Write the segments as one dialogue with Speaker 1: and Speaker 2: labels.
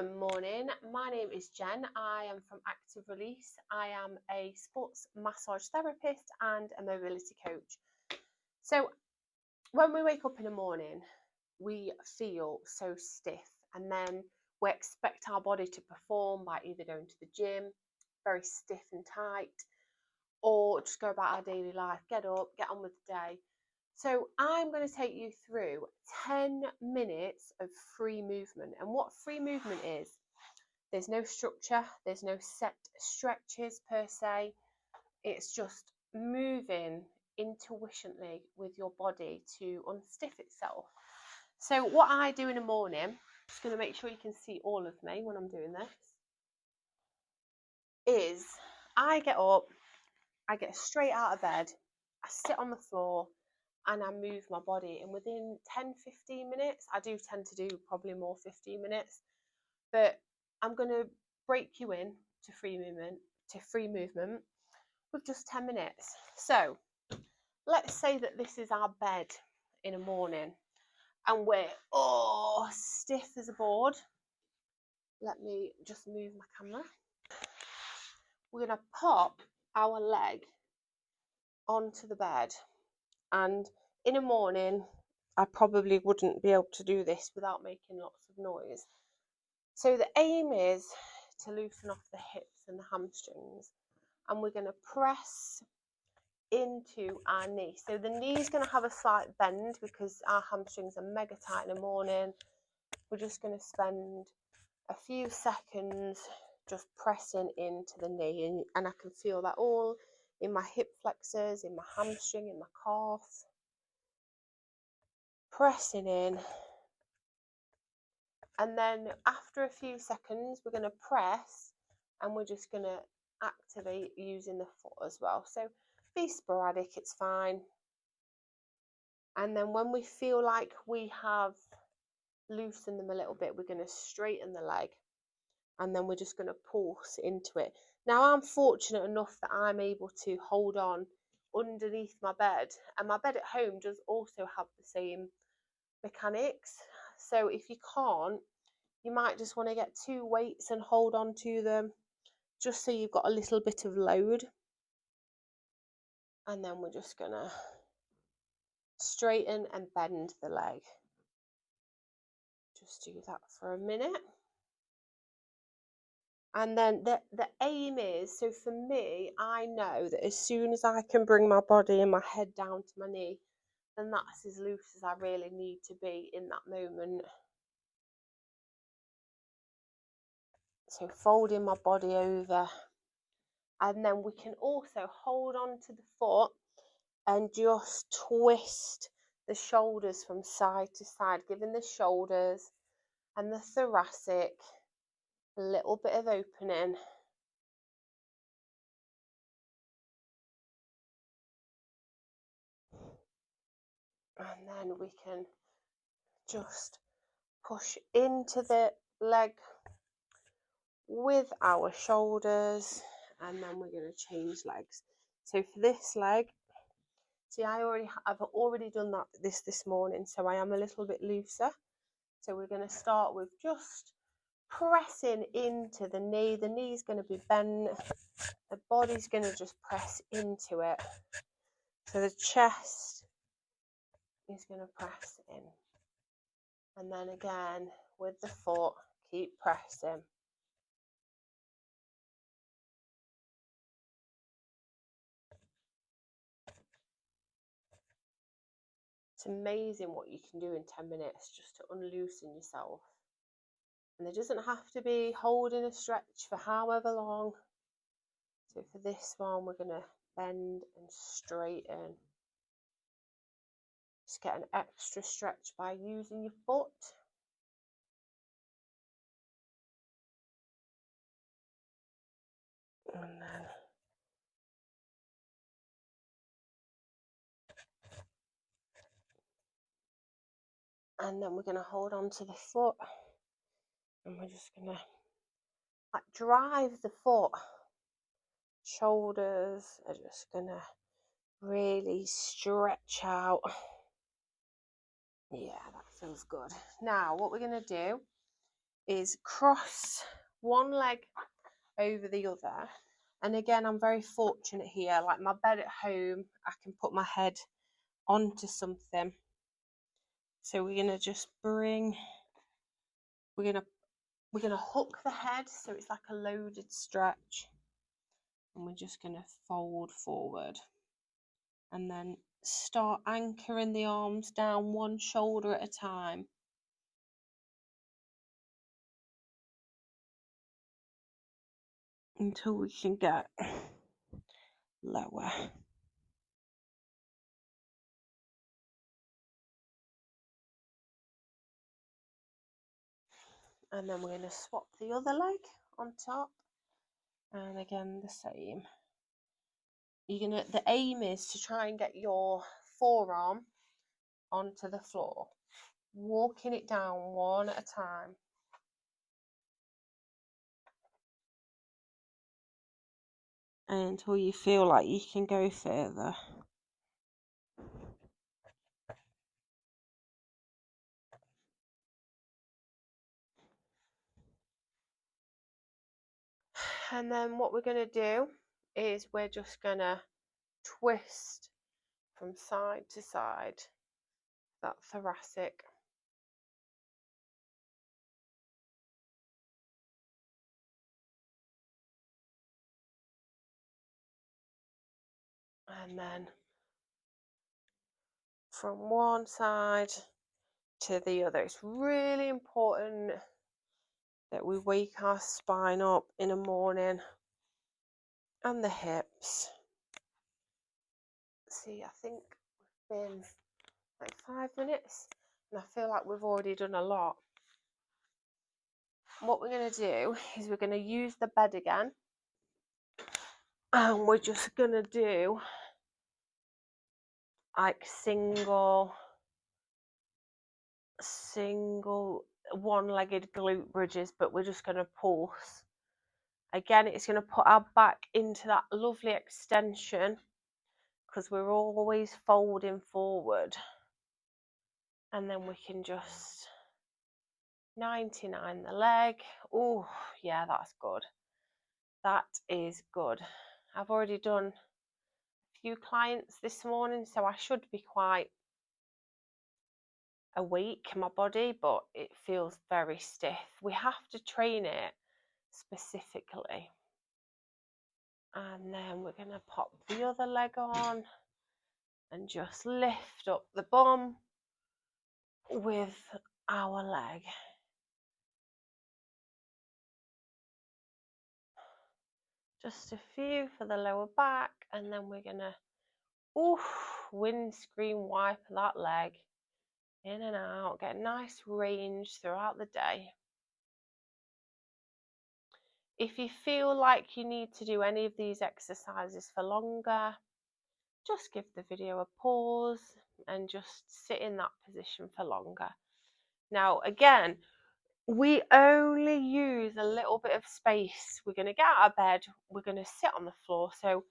Speaker 1: Good morning, my name is Jen. I am from Active Release. I am a sports massage therapist and a mobility coach. So when we wake up in the morning, we feel so stiff, and then we expect our body to perform by either going to the gym, very stiff and tight, or just go about our daily life, get up, get on with the day. So I'm going to take you through 10 minutes of free movement. And what free movement is, there's no structure, there's no set stretches per se. It's just moving intuitively with your body to unstiff itself. So what I do in the morning, just going to make sure you can see all of me when I'm doing this, is I get up, I get straight out of bed, I sit on the floor and I move my body. And within 10-15 minutes, I do tend to do probably more 15 minutes, but I'm going to break you in to free movement with just 10 minutes. So let's say that this is our bed in the morning and we're stiff as a board. Let me just move my camera. We're going to pop our leg onto the bed, and in the morning I probably wouldn't be able to do this without making lots of noise. So the aim is to loosen off the hips and the hamstrings, and we're going to press into our knee. So the knee is going to have a slight bend because our hamstrings are mega tight in the morning. We're just going to spend a few seconds just pressing into the knee, and I can feel that all in my hip flexors, in my hamstring, in my calf. Pressing in, and then after a few seconds we're going to press and we're just going to activate using the foot as well. So be sporadic, it's fine. And then when we feel like we have loosened them a little bit, we're going to straighten the leg, and then we're just going to pulse into it. Now I'm fortunate enough that I'm able to hold on underneath my bed, and my bed at home does also have the same mechanics. So if you can't, you might just want to get two weights and hold on to them just so you've got a little bit of load. And then we're just going to straighten and bend the leg. Just do that for a minute. And then the aim is, so for me, I know that as soon as I can bring my body and my head down to my knee, then that's as loose as I really need to be in that moment. So folding my body over, and then we can also hold on to the foot and just twist the shoulders from side to side, giving the shoulders and the thoracic a little bit of opening. And then we can just push into the leg with our shoulders, and then we're going to change legs. So for this leg, see, I've already done this morning, so I am a little bit looser. So we're going to start with just pressing into the knee. The knee's going to be bent, the body's going to just press into it. So the chest is going to press in. And then again, with the foot, keep pressing. It's amazing what you can do in 10 minutes just to unloosen yourself. And there doesn't have to be holding a stretch for however long. So for this one, we're going to bend and straighten. Just get an extra stretch by using your foot. And then we're going to hold on to the foot, and we're just going to drive the foot. Shoulders are just going to really stretch out. Yeah, that feels good. Now what we're going to do is cross one leg over the other. And again, I'm very fortunate here, like my bed at home, I can put my head onto something. So we're gonna just we're gonna hook the head so it's like a loaded stretch, and we're just gonna fold forward and then start anchoring the arms down one shoulder at a time. Until we can get lower. And then we're going to swap the other leg on top, and again the same. The aim is to try and get your forearm onto the floor, walking it down one at a time. Until you feel like you can go further. And then what we're going to do is we're just going to twist from side to side, that thoracic. And then from one side to the other. It's really important that we wake our spine up in the morning, and the hips. See, I think we've been like 5 minutes, and I feel like we've already done a lot. What we're going to do is we're going to use the bed again, and we're just going to do like single one-legged glute bridges, but we're just going to pulse. Again, it's going to put our back into that lovely extension, because we're always folding forward. And then we can just 99 the leg. Oh yeah, that's good. That is good. I've already done a few clients this morning, so I should be quite awake in my body, but it feels very stiff. We have to train it specifically. And then we're going to pop the other leg on and just lift up the bum with our leg. Just a few for the lower back, and then we're gonna windscreen wipe that leg in and out, get a nice range throughout the day. If you feel like you need to do any of these exercises for longer, just give the video a pause and just sit in that position for longer. Now again, we only use a little bit of space. We're going to get out of bed, we're going to sit on the floor, so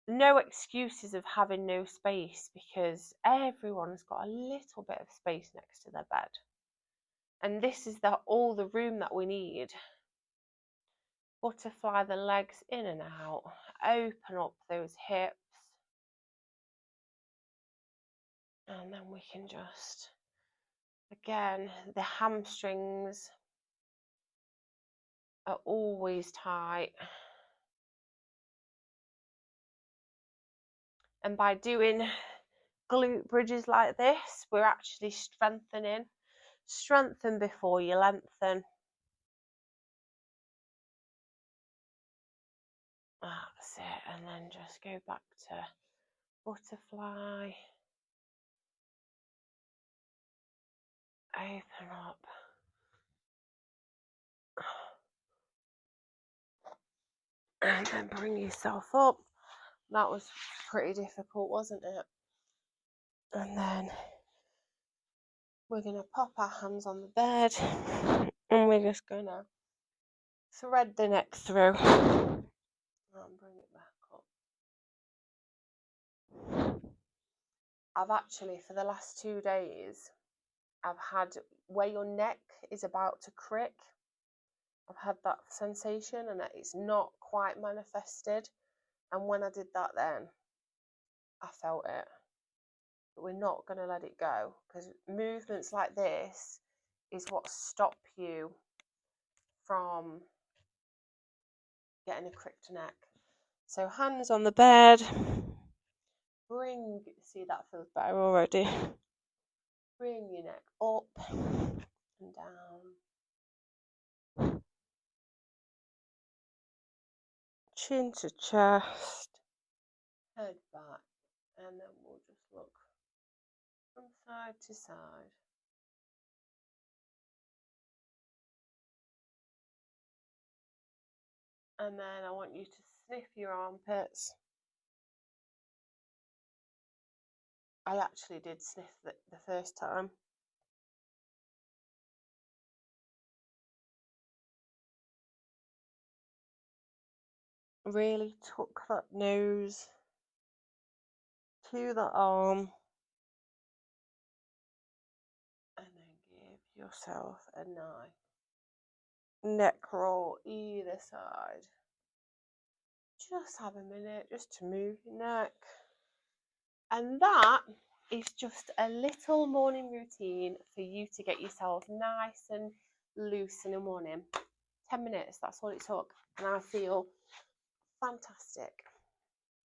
Speaker 1: no excuses of having no space, because everyone's got a little bit of space next to their bed, and this is all the room that we need. Butterfly the legs in and out, open up those hips, and then we can just, again, the hamstrings are always tight, and by doing glute bridges like this, we're actually strengthening. Strengthen before you lengthen. That's it, and then just go back to butterfly, open up, and then bring yourself up. That was pretty difficult, wasn't it? And then we're going to pop our hands on the bed, and we're just going to thread the neck through and bring it back up. I've actually, for the last 2 days, I've had where your neck is about to crick. I've had that sensation and it's not quite manifested. And when I did that then, I felt it. But we're not going to let it go, because movements like this is what stop you from getting a cricked neck. So hands on the bed. See, that feels better already. Bring your neck up and down. Chin to chest. Head back. And then we'll just look from side to side. And then I want you to sniff your armpits. I actually did sniff the first time. Really tuck that nose to the arm. And then give yourself a nice neck roll either side. Just have a minute just to move your neck. And that is just a little morning routine for you to get yourself nice and loose in the morning. 10 minutes, that's all it took. And I feel fantastic.